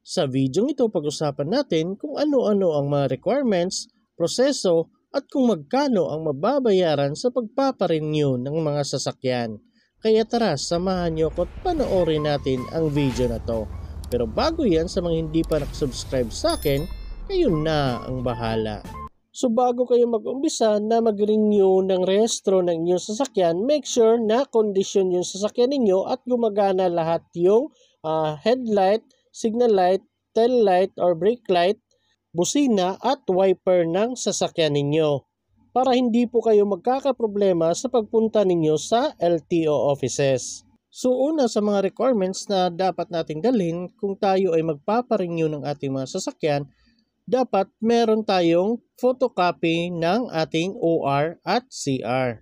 Sa video ito, pag-usapan natin kung ano-ano ang mga requirements, proseso at kung magkano ang mababayaran sa pagpaparenew ng mga sasakyan. Kaya tara, samahan niyo ko at panoorin natin ang video na to. Pero bago yan, sa mga hindi pa nakasubscribe sa akin, kayo na ang bahala. So bago kayo mag-umpisa na mag-renew ng rehistro ng inyong sasakyan, make sure na condition yung sasakyan ninyo at gumagana lahat yung headlight, signal light, tail light or brake light, busina at wiper ng sasakyan ninyo para hindi po kayo magkakaproblema sa pagpunta ninyo sa LTO offices. So una sa mga requirements na dapat nating dalhin kung tayo ay magpaparenew ng ating mga sasakyan, dapat meron tayong photocopy ng ating OR at CR.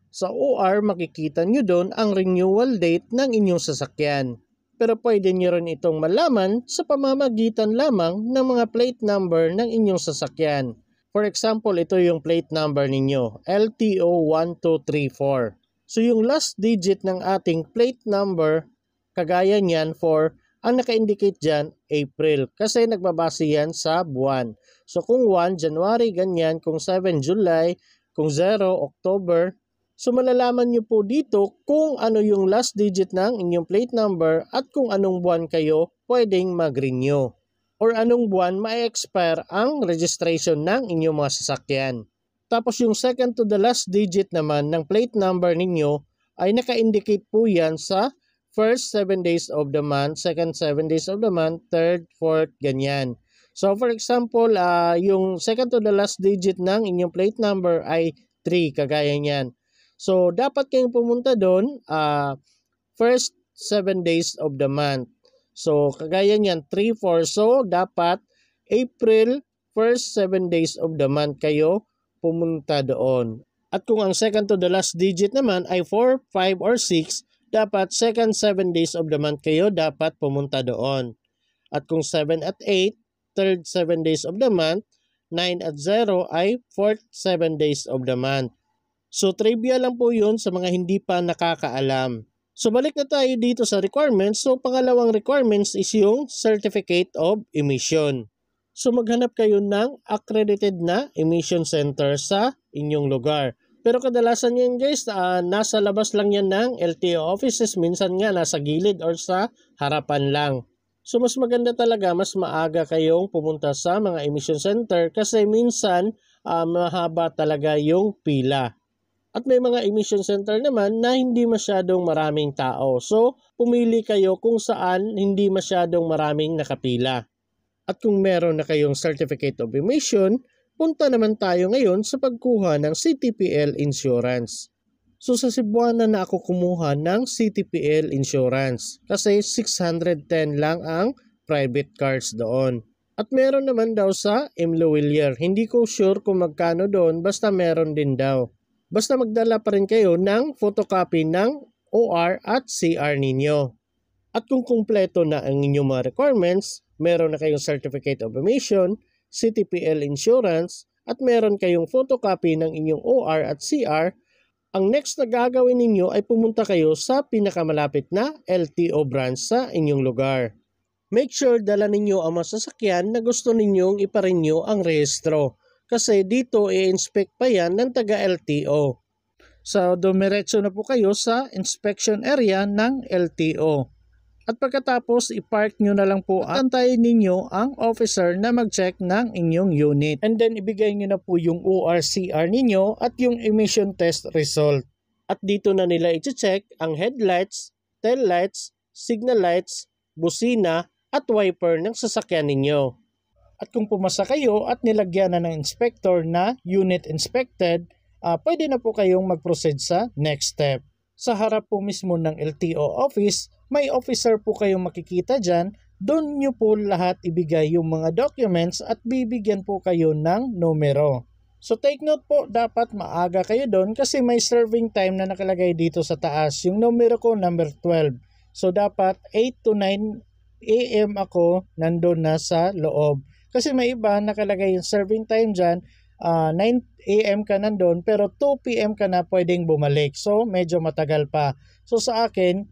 Sa OR, makikita nyo doon ang renewal date ng inyong sasakyan. Pero pwede nyo rin itong malaman sa pamamagitan lamang ng mga plate number ng inyong sasakyan. For example, ito yung plate number ninyo, LTO1234. So yung last digit ng ating plate number, kagaya niyan ang naka-indicate dyan, April. Kasi nagbabase yan sa buwan. So kung 1, January, ganyan. Kung 7, July. Kung 0, October. So malalaman nyo po dito kung ano yung last digit ng inyong plate number at kung anong buwan kayo pwedeng mag-renew. Or anong buwan ma-expire ang registration ng inyong mga sasakyan. Tapos yung second to the last digit naman ng plate number ninyo ay naka-indicate po yan sa first 7 days of the month, second 7 days of the month, third, fourth, ganyan. So for example, yung second to the last digit ng inyong plate number ay 3, kagaya niyan. So dapat kayong pumunta doon first 7 days of the month. So kagaya niyan, 3, 4. So dapat April, first 7 days of the month kayo pumunta doon. At kung ang second to the last digit naman ay 4, 5, or 6, dapat second 7 days of the month kayo dapat pumunta doon. At kung 7 at 8, third 7 days of the month, 9 at 0 ay fourth 7 days of the month. So trivia lang po yun sa mga hindi pa nakakaalam. So balik na tayo dito sa requirements. So pangalawang requirements is yung Certificate of Emission. So maghanap kayo ng accredited na emission center sa inyong lugar. Pero kadalasan yan guys, nasa labas lang yan ng LTO offices. Minsan nga nasa gilid or sa harapan lang. So mas maganda talaga, mas maaga kayong pumunta sa mga emission center kasi minsan mahaba talaga yung pila. At may mga emission center naman na hindi masyadong maraming tao. So pumili kayo kung saan hindi masyadong maraming nakapila. At kung meron na kayong Certificate of Emission, punta naman tayo ngayon sa pagkuha ng CTPL Insurance. So sa Cebuana na ako kumuha ng CTPL Insurance kasi 610 lang ang private cars doon. At meron naman daw sa Imlovillier. Hindi ko sure kung magkano doon, basta meron din daw. Basta magdala pa rin kayo ng photocopy ng OR at CR ninyo. At kung kumpleto na ang inyong mga requirements, meron na kayong Certificate of Emission, CTPL Insurance, at meron kayong photocopy ng inyong OR at CR, ang next na gagawin ninyo ay pumunta kayo sa pinakamalapit na LTO branch sa inyong lugar. Make sure dala ninyo ang mga sasakyan na gusto ninyong iparenew ang rehistro kasi dito i-inspect pa yan ng taga-LTO. So dumiretso na po kayo sa inspection area ng LTO. At pagkatapos, i-park nyo na lang po at antayin ninyo ang officer na mag-check ng inyong unit. And then, ibigay nyo na po yung ORCR ninyo at yung emission test result. At dito na nila i-check ang headlights, tail lights, signal lights, busina at wiper ng sasakyan ninyo. At kung pumasa kayo at nilagyan na ng inspector na unit inspected, pwede na po kayong mag-proceed sa next step. Sa harap po mismo ng LTO office, may officer po kayong makikita dyan. Doon nyo po lahat ibigay yung mga documents at bibigyan po kayo ng numero. So take note po, dapat maaga kayo doon kasi may serving time na nakalagay dito sa taas. Yung numero ko, number 12. So dapat 8 to 9 AM ako nandun na sa loob. Kasi may iba nakalagay yung serving time dyan, 9 AM ka nandun pero 2 PM ka na pwedeng bumalik. So medyo matagal pa. So sa akin,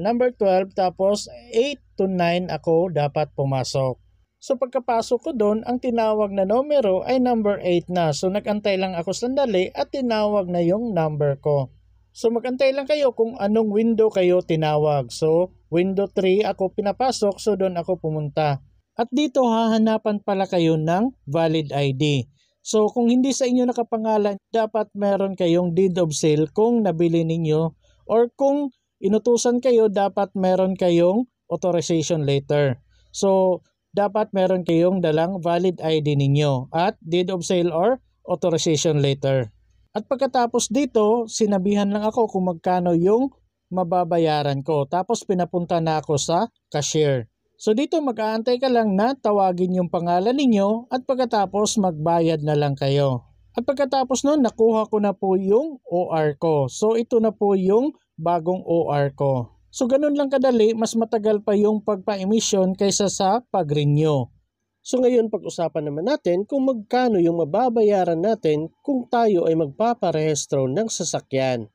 number 12, tapos 8 to 9 ako dapat pumasok. So pagkapasok ko doon, ang tinawag na numero ay number 8 na. So nagantay lang ako sandali at tinawag na yung number ko. So magantay lang kayo kung anong window kayo tinawag. So window 3 ako pinapasok, so doon ako pumunta. At dito hahanapan pala kayo ng valid ID. So kung hindi sa inyo nakapangalan, dapat meron kayong deed of sale kung nabili ninyo, or kung inutusan kayo, dapat meron kayong authorization letter. So, dapat meron kayong dalang valid ID ninyo at deed of sale or authorization letter. At pagkatapos dito, sinabihan lang ako kung magkano yung mababayaran ko. Tapos pinapunta na ako sa cashier. So dito mag-aantay ka lang na tawagin yung pangalan ninyo at pagkatapos magbayad na lang kayo. At pagkatapos nun, nakuha ko na po yung OR ko. So ito na po yung bagong OR ko. So ganun lang kadali, mas matagal pa yung pagpa-emission kaysa sa pag-renew. So ngayon pag-usapan naman natin kung magkano yung mababayaran natin kung tayo ay magpaparehistro ng sasakyan.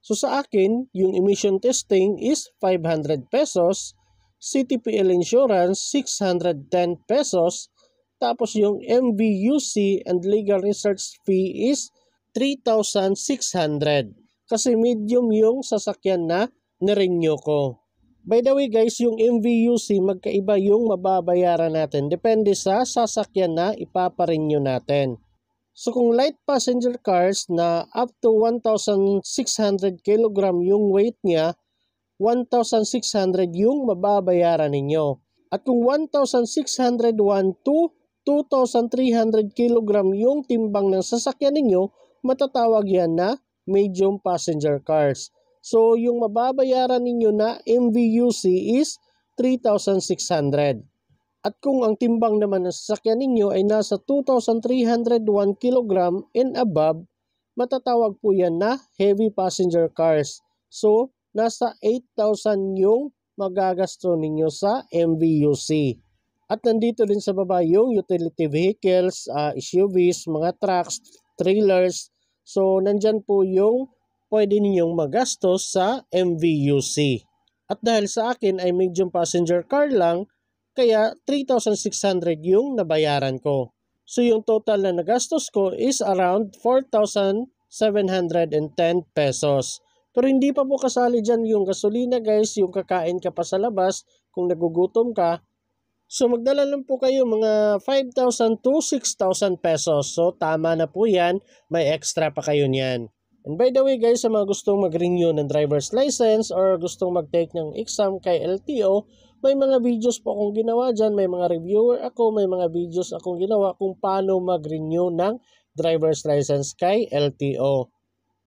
So sa akin, yung emission testing is 500 pesos, CTPL insurance 610 pesos, tapos yung MVUC and legal research fee is 3,600. Kasi medium yung sasakyan na nirenew ko. By the way guys, yung MVUC magkaiba yung mababayaran natin. Depende sa sasakyan na ipaparenew natin. So kung light passenger cars na up to 1,600 kg yung weight niya, 1,600 yung mababayaran ninyo. At kung 1,601 to 2,300 kg yung timbang ng sasakyan ninyo, matatawag yan na medium passenger cars. So, yung mababayaran ninyo na MVUC is 3,600. At kung ang timbang naman ng sasakyan ninyo ay nasa 2,301 kg and above, matatawag po yan na heavy passenger cars. So, nasa 8,000 yung magagasto ninyo sa MVUC. At nandito din sa baba yung utility vehicles, SUVs, mga trucks, trailers. So, nandyan po yung pwede ninyong magastos sa MVUC. At dahil sa akin ay medium passenger car lang, kaya 3,600 yung nabayaran ko. So, yung total na nagastos ko is around 4,710 pesos. Pero hindi pa po kasali dyan yung gasolina guys, yung kakain ka pa sa labas kung nagugutom ka. So magdala lang po kayo mga 5,000 to 6,000 pesos. So tama na po yan, may extra pa kayo niyan. And by the way guys, sa mga gustong mag-renew ng driver's license or gustong mag-take ng exam kay LTO, may mga videos po akong ginawa dyan, may mga reviewer ako, may mga videos akong ginawa kung paano mag-renew ng driver's license kay LTO.